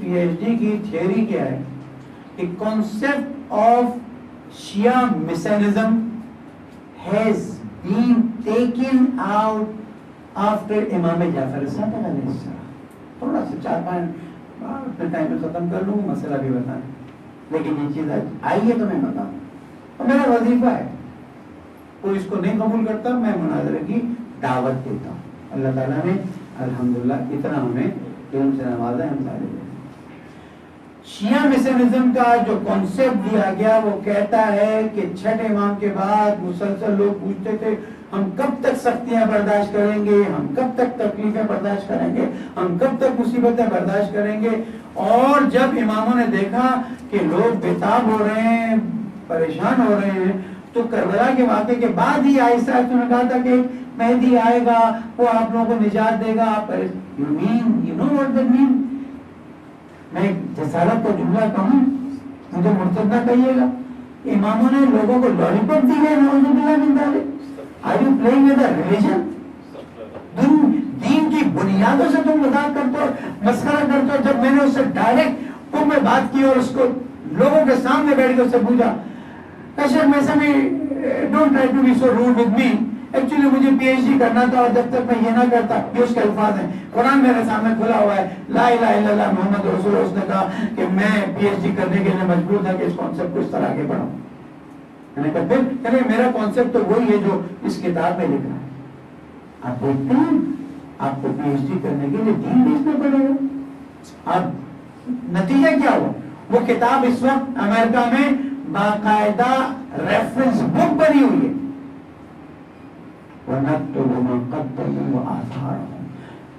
پی ایچ ڈی کی تھیوری کیا ہے کہ concept of Shia Messianism has been taken out after امام جعفر صادق علیہ السلام. تھوڑا سا 4-5 اپنے ٹائم میں ختم کر لوں گا, مسئلہ بھی بتائیں, لیکن یہ چیز آئیے تو میں بتاؤں. اور میرا وظیفہ ہے, کوئی اس کو نہیں قبول کرتا میں مناظرے کی دعوت دیتا ہوں. اللہ تعالیٰ نے الحمدللہ اتنا ہمیں علم سے نوازا ہے, ہم طالب علم. شیعہ مسلمزم کا جو کانسیپٹ دیا گیا وہ کہتا ہے کہ چھٹے امام کے بعد مسلسل لوگ پوچھتے تھے ہم کب تک سختیاں برداشت کریں گے, ہم کب تک تکلیفیں برداشت کریں گے, ہم کب تک مصیبتیں برداشت کریں گے. اور جب اماموں نے دیکھا کہ لوگ بےتاب ہو رہے ہیں, پریشان ہو رہے ہیں, تو کربلا کے واقعے کے بعد ہی آہستہ آہستہ نے کہا تھا کہ مہدی آئے گا, وہ آپ لوگوں کو نجات دے گا. you know what that mean? میں ایک جسارت کا جملہ کہوں, مجھے مرتد نہ کہیے گا. اماموں نے لوگوں کو لالی پاپ دی ہے, نعوذ باللہ من ذالک. Are you playing with a religion? دین کی بنیادوں سے تم مذاق کرتے ہو, مسخرہ کرتے ہو. جب میں نے اس سے ڈائریکٹ میں بات کی اور اس کو لوگوں کے سامنے بیٹھ کے اس سے پوچھا, کشف میں سمجھ don't try to be so rude with me, actually مجھے پی ایچ ڈی کرنا تھا اور جب تک میں یہ نہ کرتا, یہ اس کے الفاظ ہیں, قرآن میرے سامنے کھلا ہوا ہے, لا الہ الا اللہ محمد رسول اللہ. اس نے کہا کہ میں پی ایچ ڈی کرنے کے لیے مجبور تھا کہ اس کانسیپٹ کو اس طرح آگے بڑھاؤں. میں نے کہا پھر میرا کانسیپٹ تو وہی ہے جو اس کتاب میں لکھا ہے. آپ دیکھتے ہیں آپ کو پی ایچ ڈی کرنے کے لیے دین بیچنا پڑے گا. اب نتیجہ کیا ہوا, وہ کتاب اس وقت امریکہ میں باقاعدہ ریفرنس بک بنی ہوئی ہے. وَنَكْتُبُ مَا قَدَّمُوا وَآثَارَهُمْ,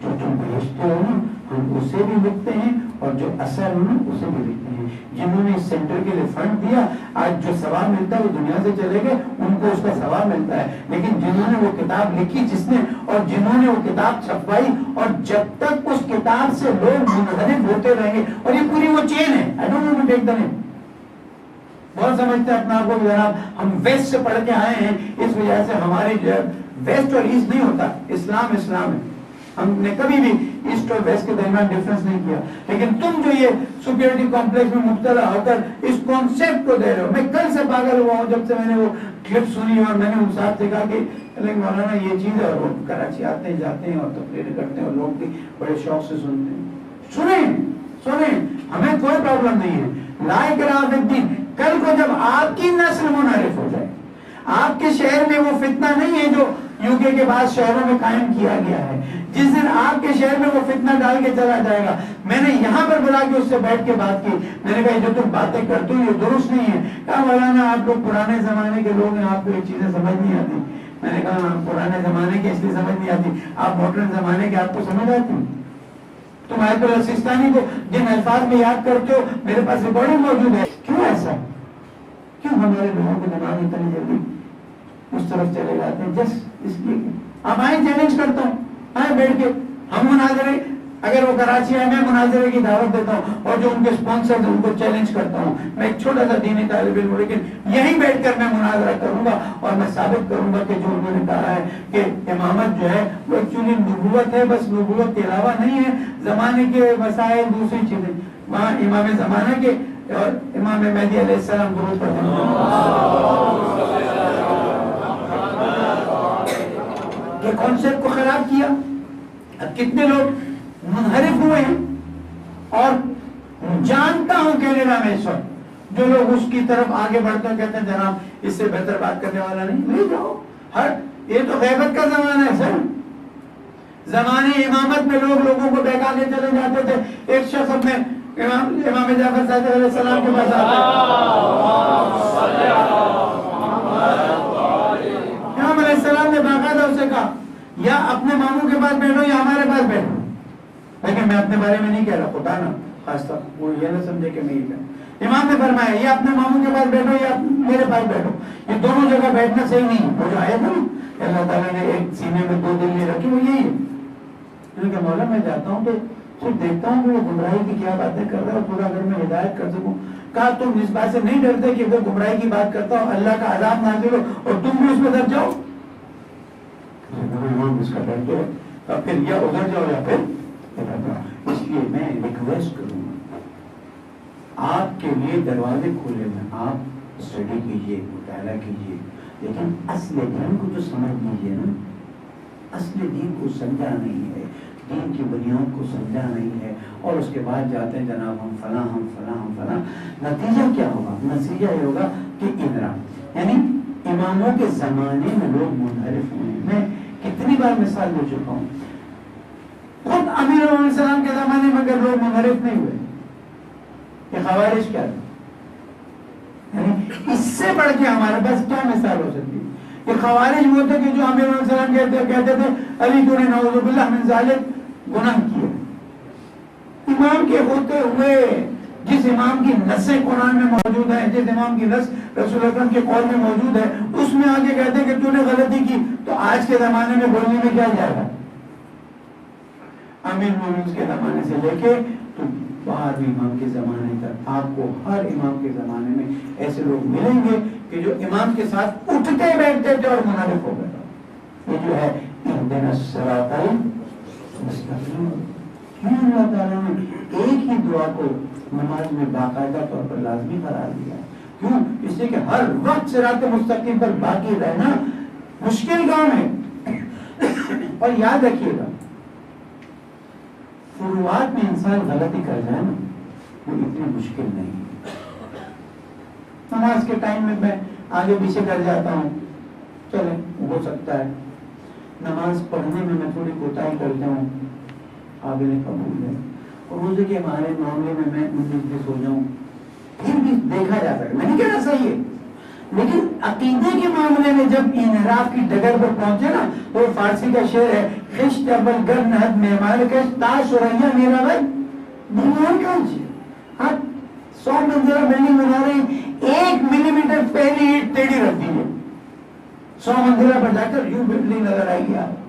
جو تم بھیجتے ہو نا ہم اسے بھی لکھتے ہیں اور جو اثر ہو نا اسے بھی لکھتے ہیں. جنہوں نے اس سینٹر کے لیے فنڈ دیا, آج جو ثواب ملتا ہے وہ دنیا سے چلے گئے, ان کو اس کا ثواب ملتا ہے. لیکن جنہوں نے وہ کتاب لکھی, جس نے اور جنہوں نے وہ کتاب چھپوائی, اور جب تک اس کتاب سے لوگ منحرف ہوتے رہیں گے, اور یہ پوری وہ چین ہے. I don't want to take the name. بہت سمجھتے ہیں اپنا آپ کو کہ جناب ہم ویسٹ سے پڑھ کے آئے ہیں, اس وجہ سے ہماری جو ویسٹ اور ایسٹ نہیں ہوتا, اسلام اسلام ہے. ہم نے کبھی بھی ایسٹ اور ویسٹ کے درمیان ڈفرنس نہیں کیا. لیکن تم جو یہ سپیریٹی کمپلیکس میں مبتلا ہو کر اس کانسیپٹ کو دے رہے ہو. میں کل سے پاگل ہوا ہوں جب سے میں نے وہ کلپ سنی, اور میں نے ان صاحب سے کہا کہ مولانا یہ چیز ہے, اور وہ کراچی آتے ہیں جاتے ہیں اور تقریر کرتے ہیں اور لوگ بھی بڑے شوق سے سنتے ہیں. سنیں, ہمیں کوئی پرابلم نہیں ہے. لا اکراہ فی الدین. کل کو جب آپ کی نسل منحرف ہو جائے, آپ کے شہر میں وہ فتنہ نہیں ہے جو یو کے بعد شہروں میں قائم کیا گیا ہے, جس دن آپ کے شہر میں وہ فتنہ ڈال کے چلا جائے گا. میں نے یہاں پر بلا کے اس سے بیٹھ کے بات کی, میں نے کہا جو تم باتیں کرتے ہو یہ درست نہیں ہے. کہا مولانا آپ لوگ پرانے زمانے کے لوگ ہیں, آپ کو یہ چیزیں سمجھ نہیں آتی. میں نے کہا پرانے زمانے کے اس لیے سمجھ نہیں آتی, آپ ماڈرن زمانے کے آپ کو سمجھ آتی. تم آیت السیستانی کو جن الفاظ میں یاد کرتے ہو میرے پاس ریکارڈنگ موجود ہے. کیوں ایسا, کیوں ہمارے لوگوں کے دماغ اتنی جلدی اس طرف چلے جاتے ہیں؟ جس اس لیے اب آئیں, چیلنج کرتا ہوں, آئیں بیٹھ کے ہم مناظرے, اگر وہ کراچی آئے میں مناظرے کی دعوت دیتا ہوں, اور جو ان کے اسپانسر ہیں ان کو چیلنج کرتا ہوں. میں ایک چھوٹا سا دینی طالب علم ہوں, لیکن یہیں بیٹھ کر میں مناظرہ کروں گا اور میں ثابت کروں گا کہ جو انہوں نے کہا ہے کہ امامت جو ہے وہ ایکچولی نبوت ہے, بس نبوت کے علاوہ نہیں ہے. زمانے کے مسائل دوسری چیزیں, وہاں امام زمانہ کے اور امام مہدی علیہ السلام درود پڑھتے ہیں. یہ کانسیپٹ کو خراب کیا. اب کتنے لوگ منحرف ہوئے ہیں, اور جانتا ہوں کینیڈا میں اس وقت جو لوگ اس کی طرف آگے بڑھتے ہیں, کہتے ہیں جناب اس سے بہتر بات کرنے والا نہیں, لے جاؤ. یہ تو غیبت کا زمانہ ہے سر. زمانے امامت میں لوگ لوگوں کو بہکا کے چلے جاتے تھے. ایک شخص اپنے امام جعفر صادق علیہ السلام کے پاس آتا ہے, امام علیہ السلام نے باقاعدہ اسے کہا یا اپنے ماموں کے پاس بیٹھو یا ہمارے پاس بیٹھو. لیکن میں اپنے بارے میں نہیں کہہ رہا, خدا نا خاص طور وہ یہ نہ سمجھے کہ میں یہ کہہ. امام نے فرمایا یا اپنے ماموں کے پاس بیٹھو یا میرے پاس بیٹھو. یہ دونوں جگہ بیٹھنا صحیح نہیں. وہ جو آئے نا اللہ تعالیٰ نے ایک سینے میں 2 دل رکھی, وہ یہی ہے. میں نے کہا مولا میں جاتا ہوں تو صرف دیکھتا ہوں کہ وہ گمراہی کی کیا باتیں کر رہا ہے, پورا اگر میں ہدایت کر سکوں. کہا تم اس بات سے نہیں ڈرتے کہ اگر گمراہی کی بات کرتا ہوں اللہ کا عذاب نازل ہو اور تم بھی اس میں دب جاؤ؟ اس کا ڈرتے ہو, پھر یا ادھر جاؤ یا پھر ادھر جاؤ. اس لیے میں ایک ریکویسٹ کروں گا آپ کے لیے دروازے کھولے میں، آپ اسٹڈی کیجیے، مطالعہ کیجیے، لیکن اصل دین کو تو سمجھ لیجیے نا. اصل دین کو سمجھا نہیں ہے، دین کی بنیاد کو سمجھا نہیں ہے، اور اس کے بعد جاتے ہیں جناب ہم فلاں ہم فلاں ہم فلاں. نتیجہ کیا ہوگا؟ نتیجہ یہ ہوگا کہ انحراف، یعنی اماموں کے زمانے میں لوگ منحرف ہوئے. میں کتنی بار مثال دے چکا ہوں، خود امیر علیہ السلام کے زمانے میں اگر لوگ منحرف نہیں ہوئے، یہ خوارج کیا تھا؟ یعنی اس سے بڑھ کے ہمارے پاس کیا مثال ہو سکتی ہے؟ یہ خوارج وہ تھے کہ جو امیر علیہ السلام کہتے تھے علی تو نے نعوذ باللہ من ذالک گناہ کیا. امام کے ہوتے ہوئے جس امام کی نصیں قرآن میں موجود ہیں، جس امام کی نص رسول اکرم کے قول میں موجود ہے، اس میں آگے کہتے ہیں کہ تو نے غلطی کی، تو آج کے زمانے میں بولنے میں کیا جائے گا؟ امیر مومنین کے زمانے سے لے کے تو باہر امام کے زمانے تک آپ کو ہر امام کے زمانے میں ایسے لوگ ملیں گے کہ جو امام کے ساتھ اٹھتے بیٹھتے تھے اور منحرف ہو گئے. یہ جو ہے اہدنا الصراط المستقیم. اللہ تعالیٰ نے ایک ہی دعا کو نماز میں باقاعدہ طور پر لازمی قرار دیا. کیوں؟ اس لیے کہ ہر وقت صراط مستقیم پر باقی رہنا مشکل کام ہے. اور یاد رکھیے گا، شروعات میں انسان غلطی کر جائے نا، وہ اتنی مشکل نہیں ہے. نماز کے ٹائم میں میں آگے پیچھے کر جاتا ہوں، چلے ہو سکتا ہے. نماز پڑھنے میں تھوڑی کوتاہی کرتا ہوں، قابل قبول ہے. اور روزے کے ہمارے معاملے میں 19 دن سو جاؤں، پھر بھی دیکھا جا سکتا. میں نہیں کہنا صحیح ہے، لیکن عقیدے کے معاملے میں جب انحراف کی ڈگر پر پہنچے نا، تو فارسی کا شعر ہے، خشت ابل گر نہد مہمان کش تا سریا میرا بھائی بیمار کون سی. ہاں 100 منزلہ بلڈنگ بنا رہے ہیں، 1 ملی میٹر پہلی اینٹ ٹیڑھی رکھ دیجیے، 100 منزلہ پر جا کر یوں بلڈنگ نظر آئے گی. آپ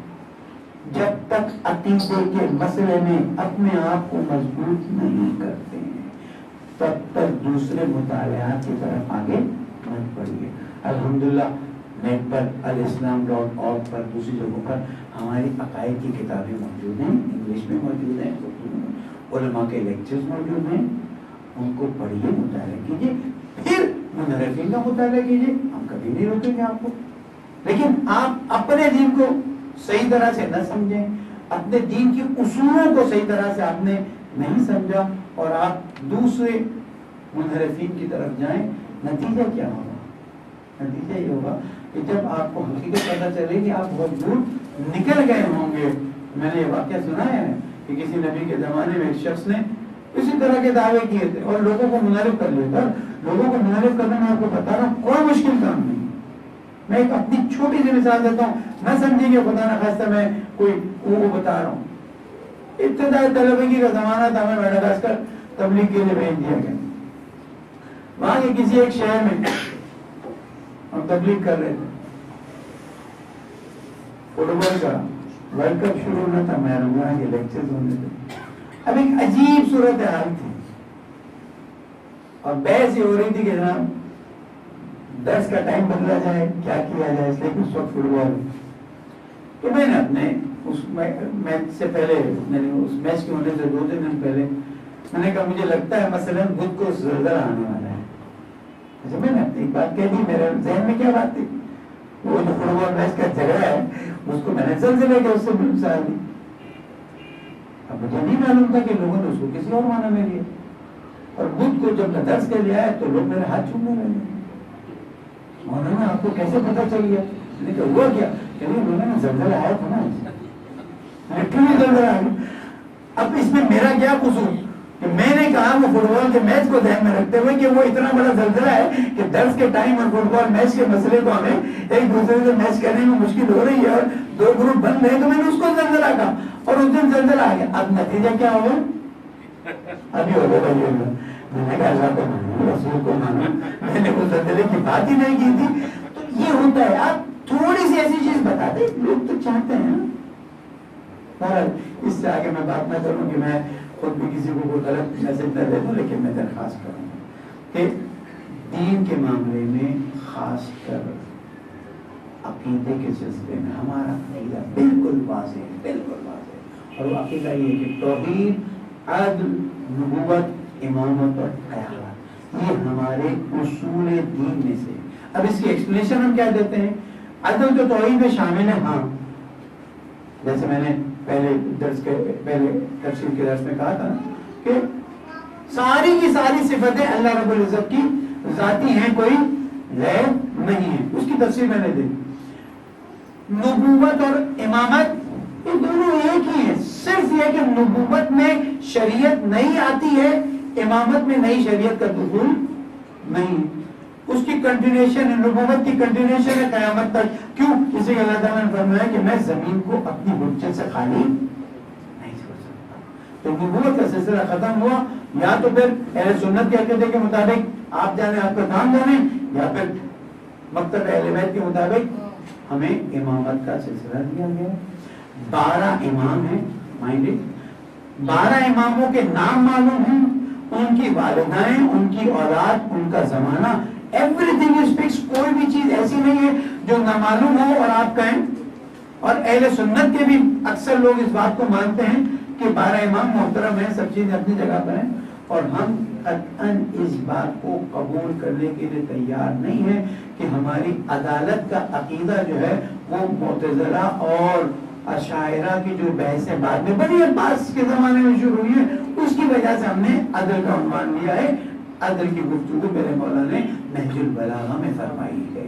جب تک عقیدے کے مسئلے میں اپنے آپ کو مضبوط نہیں کرتے ہیں، تب تک دوسرے مطالعات کی طرف آگے مت بڑھیے. الحمدللہ نیٹ پر alislam.org پر دوسری جگہوں پر ہماری عقائد کی کتابیں موجود ہیں، انگلش میں موجود ہیں، علماء کے لیکچرز موجود ہیں. ان کو پڑھیے، مطالعہ کیجیے، پھر منحرفین کا مطالعہ کیجیے. ہم کبھی نہیں روکیں گے آپ کو، لیکن آپ اپنے دین کو صحیح طرح سے نہ سمجھیں، اپنے دین کی اصولوں کو صحیح طرح سے آپ نے نہیں سمجھا، اور آپ دوسرے منحرفین کی طرف جائیں. نتیجہ کیا ہوگا؟ نتیجہ یہ ہوگا کہ جب آپ کو حقیقت پتہ چلے کہ آپ بہت دور نکل گئے ہوں گے. میں نے یہ واقعہ سنا ہے کہ کسی نبی کے زمانے میں ایک شخص نے اسی طرح کے دعوے کیے تھے اور لوگوں کو منحرف کر لیا تھا. لوگوں کو منحرف کرنا میں آپ کو بتا رہا ہوں کوئی مشکل کام نہیں. میں ایک اپنی چھوٹی سی مثال دیتا ہوں، نہ سمجھیں گے خدا نہ خواستہ میں کوئی وہ بتا رہا ہوں. ابتدائی طلبگی کا زمانہ تھا، میں میڈاغاسکر تبلیغ کے لیے بھیج دیا گیا. وہاں کے کسی ایک شہر میں ہم تبلیغ کر رہے تھے. فٹ بال کا ورلڈ کپ شروع ہونا تھا، میں کے لیکچرز ہونے تھے. اب ایک عجیب صورت حال تھی اور بحث یہ ہو رہی تھی کہ جناب درس کا ٹائم بدلا جائے، کیا کیا جائے، اس لیے اس وقت فٹ بال. تو میں نے اپنے اس میچ سے پہلے، میں نے اس میچ کے ہونے سے 2-3 دن پہلے میں نے کہا مجھے لگتا ہے مثلا بدھ کو زلزلہ آنے والا ہے. اچھا، میں نے اپنی بات کہہ دی. میرے ذہن میں کیا بات تھی؟ وہ جو فٹ بال میچ کا جھگڑا ہے اس کو میں نے زلزلے کے اس سے مثال دی. اب مجھے نہیں معلوم تھا کہ لوگوں نے اس کو کسی اور معنی میں لیا، اور بدھ کو جب میں درس کے لیا ہے تو لوگ میرے ہاتھ چومنے لگے. مولانا آپ کو کیسے پتہ چل گیا؟ میں نے کہا ہوا کیا؟ کہ نہیں مولانا زلزلہ آیا تھا نا، لٹرلی زلزلہ آ گیا. اب اس میں میرا کیا قصور کہ میں نے کہا وہ فٹ بال کے میچ کو ذہن میں رکھتے ہوئے کہ وہ اتنا بڑا زلزلہ ہے کہ درس کے ٹائم اور فٹ بال میچ کے مسئلے کو ہمیں ایک دوسرے سے میچ کرنے میں مشکل ہو رہی ہے اور 2 گروپ بن رہے ہیں، تو میں نے اس کو زلزلہ کہا اور اس دن زلزلہ آ گیا. اب نتیجہ کیا ہوگا؟ ابھی ہوگا بھائی ہوگا. میں نے کہا اللہ کو مانو، رسول کو مانو، میں نے وہ زلزلے کی بات ہی نہیں کی تھی. تو یہ ہوتا ہے، آپ تھوڑی سی ایسی چیز بتا دیں، لوگ تو چاہتے ہیں. اس سے آگے میں بات نہ کروں کہ میں خود بھی کسی کو کوئی غلط میسج نہ دے دوں، لیکن میں درخواست کروں گا کہ دین کے معاملے میں خاص کر عقیدے کے سلسلے میں ہمارا عقیدہ بالکل واضح ہے، بالکل واضح ہے. اور وہ عقیدہ یہ ہے کہ توحید، عدل، نبوت، امامت اور قیادت، یہ ہمارے اصول دین میں سے۔ اب اس کی ایکسپلینیشن ہم کیا دیتے ہیں؟ عدل تو توحید میں شامل ہے، ہاں، جیسے میں نے پہلے تفسیر کے درس میں کہا تھا کہ ساری کی ساری صفتیں اللہ رب العزت کی ذاتی ہیں، کوئی غیر نہیں ہے، اس کی تفسیر میں نے دی۔ نبوت اور امامت یہ دونوں ایک ہی ہیں، صرف یہ کہ نبوت میں شریعت نہیں آتی ہے، امامت میں نئی شریعت کا دخول نہیں، اس کی کنٹینیوشن ہے، نبوت کی کنٹینیوشن ہے قیامت تک۔ کیوں؟ اسی اللہ تعالیٰ نے فرمایا کہ میں زمین کو اپنی حجت سے خالی نہیں چھوڑ سکتا۔ تو نبوت کا سلسلہ ختم ہوا، یا تو پھر اہل سنت کے عقیدے کے مطابق آپ جانے، آپ کا کام جانے، یا پھر مکتب اہل بیت کے مطابق ہمیں امامت کا سلسلہ دیا گیا۔ 12 امام ہیں، مائنڈ، 12 اماموں کے نام معلوم ہیں، ان کی والدائیں، ان کی اولاد، ان کا زمانہ، ایوری تھنگ از فکس، کوئی بھی چیز ایسی نہیں ہے جو نامعلوم ہو اور آپ کہیں۔ اور اہل سنت کے بھی اکثر لوگ اس بات کو مانتے ہیں کہ 12 امام محترم ہیں، سب چیزیں اپنی جگہ پر ہیں، اور ہم قطعاً اس بات کو قبول کرنے کے لیے تیار نہیں ہیں کہ ہماری عدالت کا عقیدہ جو ہے وہ معتزلہ اور اشاعرہ کی جو بحثیں بعد میں بنی عباس کے زمانے میں شروع ہوئی ہے، اس کی وجہ سے ہم نے عدل کا عنوان لیا ہے۔ عدل کی گفتگو میرے مولا نے نہج البلاغہ میں فرمائی ہے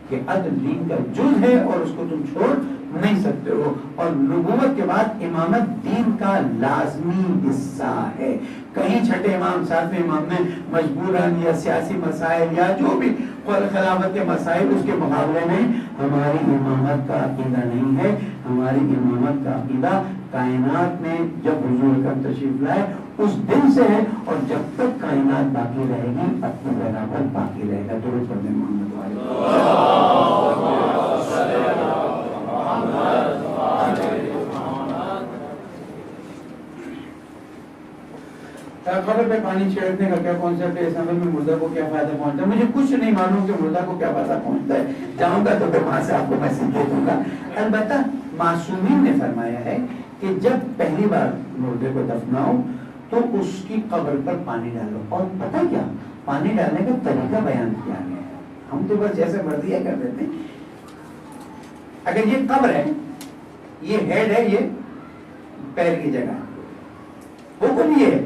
کہ عدل دین کا جز ہے اور اس کو تم چھوڑ نہیں سکتے ہو، اور نبوت کے بعد امامت دین کا لازمی حصہ ہے۔ کہیں چھٹے امام، 7ویں امام نے مجبوراً یا سیاسی مسائل یا جو بھی خلافت کے مسائل، اس کے مقابلے میں ہماری امامت کا عقیدہ نہیں ہے۔ ہماری امامت کا عقیدہ کائنات میں جب حضور کا تشریف لائے اس دن سے ہے، اور جب تک کائنات باقی رہے گی اپنی جگہ پر باقی رہے گا۔ درود پڑھیں محمد والے۔ قبر پہ پانی چھڑکنے کا کیا کانسیپٹ ہے؟ اس عمل میں مردہ کو کیا فائدہ پہنچتا ہے؟ مجھے کچھ نہیں معلوم کہ مردہ کو کیا فائدہ پہنچتا ہے، جاؤں گا تو پھر وہاں سے آپ کو میسج دے دوں گا۔ البتہ معصومین نے فرمایا ہے کہ جب پہلی بار مردے کو دفناؤ تو اس کی قبر پر پانی ڈالو، اور پتہ کیا پانی ڈالنے کا طریقہ بیان کیا گیا ہے۔ ہم تو بس جیسے مرضی کر دیتے ہیں۔ اگر یہ قبر ہے، یہ ہیڈ ہے، یہ پیر کی جگہ ہے، حکم یہ ہے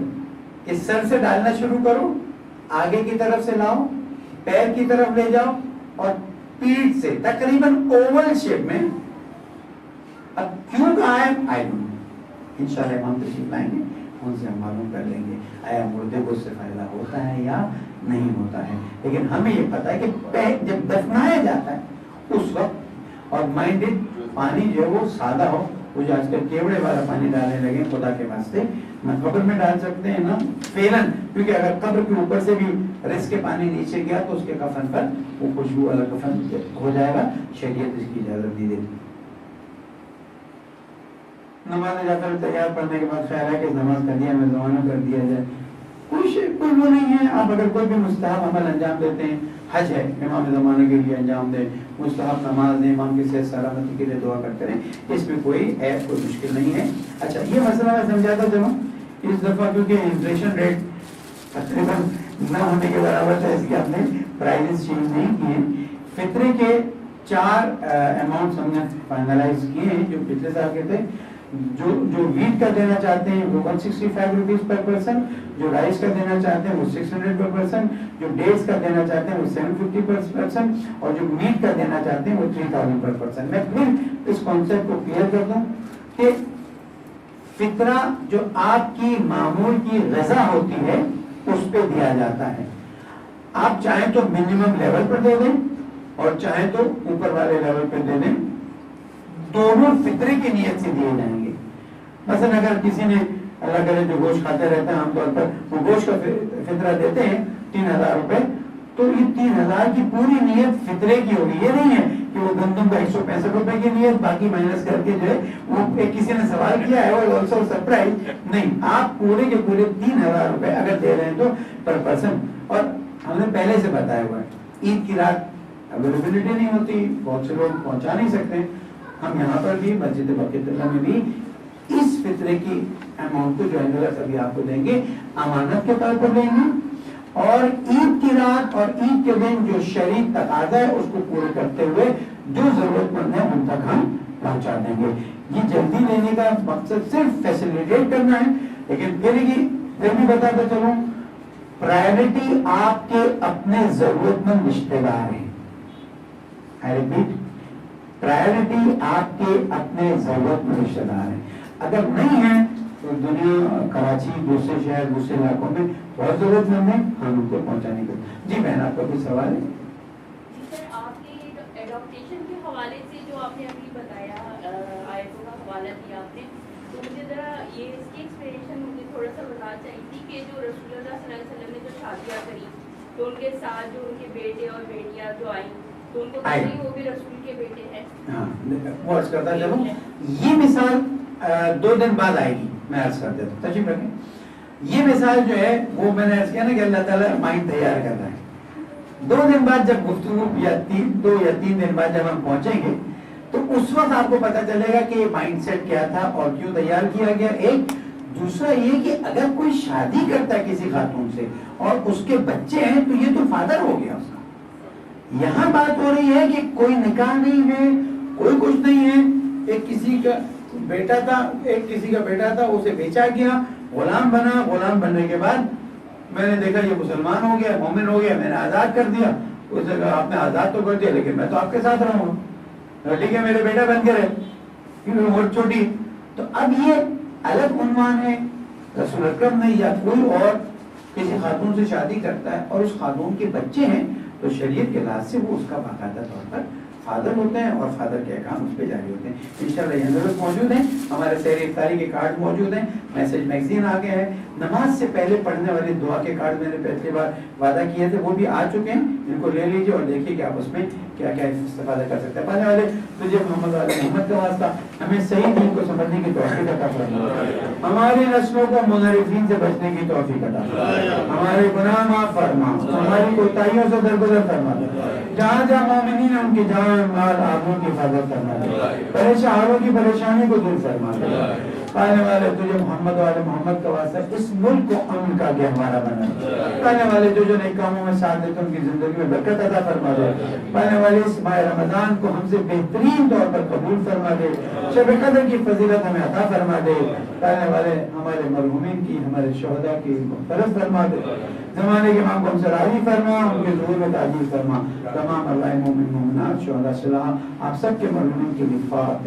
کہ سر سے ڈالنا شروع کرو، آگے کی طرف سے لاؤ، پیر کی طرف لے جاؤ، اور پیٹھ سے تقریباً اوول شیپ میں۔ اب کیوں کہا ہے آئی ڈونٹ نو، انشاءاللہ امام تشریف لائیں گے، ان سے ہم معلوم کر لیں گے آیا مردے کو اس سے فائدہ ہوتا ہے یا نہیں ہوتا ہے۔ لیکن ہمیں یہ پتا ہے کہ جب دفنایا جاتا ہے اس وقت، اور مائنڈڈ پانی جو ہے وہ سادہ ہو، وہ جو آج کل کیوڑے والا پانی ڈالنے لگے خدا کے واسطے، نہ قبر میں ڈال سکتے ہیں نہ فیرن، کیونکہ اگر قبر کے اوپر سے بھی رس کے پانی نیچے گیا تو اس کے کفن پر وہ خوشبو والا کفن ہو جائے گا، شریعت اس کی اجازت نہیں دیتی۔ نماز جا کر تیار پڑھنے کے بعد خیال ہے کہ نماز کا دیا میں زمانہ کر دیا جائے، کوئی وہ نہیں ہے۔ آپ اگر کوئی بھی مستحب عمل انجام دیتے ہیں، حج ہے امام زمانے کے لیے انجام دیں، مستحب نماز دیں، امام کی صحت سلامتی کے لیے دعا کرتے رہیں، اس میں کوئی عیب، کوئی مشکل نہیں ہے۔ اچھا یہ مسئلہ میں سمجھاتا چلوں، اس دفعہ کیونکہ انفلیشن ریٹ تقریباً نہ ہونے کے برابر ہے، اس لیے ہم نے پرائزز چینج نہیں کیے ہیں۔ فطرے کے 4 اماؤنٹس ہم نے فائنلائز کیے ہیں جو پچھلے سال کے تھے۔ جو ویٹ کا دینا چاہتے ہیں وہ 165 روپیز پر پرسن، جو رائس کا دینا چاہتے ہیں وہ 600 پر پرسن، جو ڈیٹس کا دینا چاہتے ہیں وہ 750 پر پرسن، اور جو میٹ کا دینا چاہتے ہیں وہ 3000 پر پرسن۔ میں پھر اس کانسیپٹ کو کلیئر کر دوں کہ فطرہ جو آپ کی معمول کی غذا ہوتی ہے اس پہ دیا جاتا ہے۔ آپ چاہیں تو منیمم لیول پر دے دیں اور چاہیں تو اوپر والے لیول پہ دے دیں، دونوں فطرے کی نیت سے دیے جائیں گے۔ مثلا اگر کسی نے اللہ کرے جو گوشت کھاتے رہتے ہیں عام طور پر، وہ گوشت کا فطرہ دیتے ہیں 3000 روپے، تو یہ 3000 کی پوری نیت فطرے کی ہوگی۔ یہ نہیں ہے کہ وہ گندم کا 165 روپے کی نیت باقی مائنس کر کے جو ہے وہ کسی نے سوال کیا ہے اور آلسو سرپرائز نہیں، آپ پورے کے پورے 3000 روپے اگر دے رہے ہیں تو پر پرسن۔ اور ہم نے پہلے سے بتایا ہوا ہے عید کی رات اویلیبلٹی نہیں ہوتی، بہت سے لوگ پہنچا نہیں سکتے، ہم یہاں پر بھی مسجد بقیت اللہ میں بھی اس فطرے کی اماؤنٹ کو جو ہے سبھی آپ کو دیں گے، امانت کے طور پر دیں گے، اور عید کی رات اور عید کے دن جو شرعی تقاضا ہے اس کو پورے کرتے ہوئے جو ضرورت مند ہے ان تک ہم پہنچا دیں گے۔ یہ جلدی لینے کا مقصد صرف فیسیلیٹیٹ کرنا ہے، لیکن پھر بھی بتاتا چلوں، پرائیورٹی آپ کے اپنے ضرورت مند رشتے دار ہیں۔ I repeat، پرائیورٹی آپ کے اپنے ضرورت مند رشتے دار ہیں۔ اگر نہیں ہے تو دنیا، کراچی، دوسرے شہر، دوسرے علاقوں میں بہت ضرورت مند ہے، ہم ان کو پہنچانے کے۔ جی بہن، آپ کا کوئی سوال ہے؟ جی سر، آپ کے ایڈاپٹیشن کے حوالے سے جو آپ نے ابھی بتایا، آیتوں کا حوالہ دیا آپ نے، تو مجھے ذرا یہ اس کی ایکسپلینیشن مجھے تھوڑا سا بتانا چاہیے تھی کہ جو رسول اللہ صلی اللہ علیہ وسلم نے جو شادیاں کری تو ان کے ساتھ جو ان کے بیٹے اور بیٹیاں جو آئیں تو ان کو کہیں وہ بھی رسول کے بیٹے ہیں؟ ہاں، وہ عرض کرتا چلوں، یہ مثال 2 دن بعد آئے گی، میں عرض کر دیتا ہوں، تشریف رکھیں۔ یہ مثال جو ہے وہ میں نے عرض کیا نا کہ اللہ تعالیٰ مائنڈ تیار کر رہا ہے۔ 2 دن بعد جب گفتگو، یا 2 یا 3 دن بعد جب ہم پہنچیں گے تو اس وقت آپ کو پتا چلے گا کہ یہ مائنڈ سیٹ کیا تھا اور کیوں تیار کیا گیا۔ ایک دوسرا یہ کہ اگر کوئی شادی کرتا ہے کسی خاتون سے اور اس کے بچے ہیں تو یہ تو فادر ہو گیا اس کا۔ یہاں بات ہو رہی ہے کہ کوئی نکاح نہیں ہے، کوئی کچھ نہیں ہے، ایک کسی کا بیٹا تھا، اسے بیچا گیا، غلام بنا، غلام بننے کے بعد میں نے دیکھا یہ مسلمان ہو گیا، مومن ہو گیا، میں نے آزاد کر دیا۔ اس نے کہا آپ نے آزاد تو کر دیا لیکن میں تو آپ کے ساتھ رہوں گا، ٹھیک ہے میرے بیٹا بن کے رہے کیونکہ عمر چھوٹی۔ تو اب یہ الگ عنوان ہے، رسول اکرم نے یا کوئی اور کسی خاتون سے شادی کرتا ہے اور اس خاتون کے بچے ہیں تو شریعت کے لحاظ سے وہ اس کا باقاعدہ طور پر فادر ہوتے ہیں اور فادر کے احکام اس پہ جاری ہوتے ہیں۔ انشاءاللہ یہ ضرورت موجود ہیں، ہمارے سحر افطاری کے کارڈ موجود ہیں، میسج میگزین آ گئے ہیں، نماز سے پہلے پڑھنے والے دعا کے کارڈ میں نے پہلی بار وعدہ کیے تھے وہ بھی آ چکے ہیں، ان کو لے لیجیے اور دیکھیے کہ آپ اس میں کیا کیا استفادہ کر سکتے ہیں۔ پڑھنے والے تجھے محمد والے محمد کا واسطہ ہمیں صحیح دین کو سمجھنے کی توفیق عطا فرما، ہماری نسلوں کو منحرفین سے بچنے کی توفیق عطا فرما، ہمارے گناہ معاف فرما، ہماری کوتاہیوں سے درگزر فرما، جہاں جہاں مومنین ہیں ان کی جان مال آبرو کی حفاظت فرما دے، پریشانوں کی پریشانی کو دور فرما دے۔ پانے والے تجھے محمد والے محمد کا واسطہ اس ملک کو امن کا گہوارہ بنا دے، پانے والے جو نیک کاموں میں ساتھ دیتے ان کی زندگی میں برکت عطا فرما دے، پانے والے اس ماہ رمضان کو ہم سے بہترین طور پر قبول فرما دے، شب قدر کی فضیلت ہمیں عطا فرما دے، پانے والے ہمارے مرحومین کی، ہمارے شہداء کی مغفرت فرما دے، زمانے کے امام کو ہم سے راضی فرما، ان کے ظہور میں تعجیل فرما، تمام اللہ مومن مومنات شہداء صلاح آپ سب کے مرحومین کی وفات